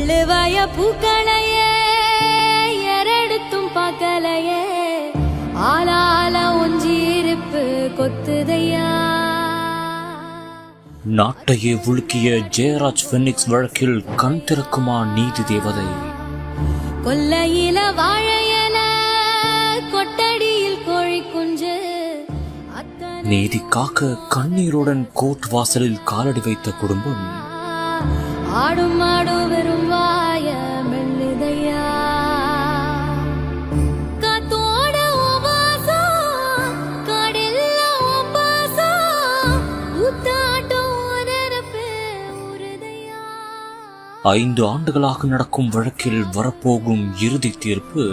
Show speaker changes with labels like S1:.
S1: கொள்ளுவாய பூக்களையே எரடுத்தும் பார்க்கலையே ஆளால ஒஞ்சிருப்பு கொத்துதையா.
S2: நாட்டையே உலுக்கிய ஜெயராஜ் பெனிக்ஸ் வழக்கில் கண் திறக்குமா நீதி தேவதை?
S1: கொல்லையில வாழையல கொட்டடியில் கோழி குஞ்சு
S2: நீதி காக்க கண்ணீருடன் கோர்ட் வாசலில் காலடி வைத்த குடும்பம்
S1: ஆடும் ஆடும் வெறும் வாய மெல்லுதையா. காத்தோட உபாசம் காடெல்லாம் உபாசம் ஊத்தாட்டம் உனரப்பே உருதையா.
S2: 5 ஆண்டுகளாக நடக்கும் வழக்கில் வரப்போகும் இறுதி தீர்ப்பு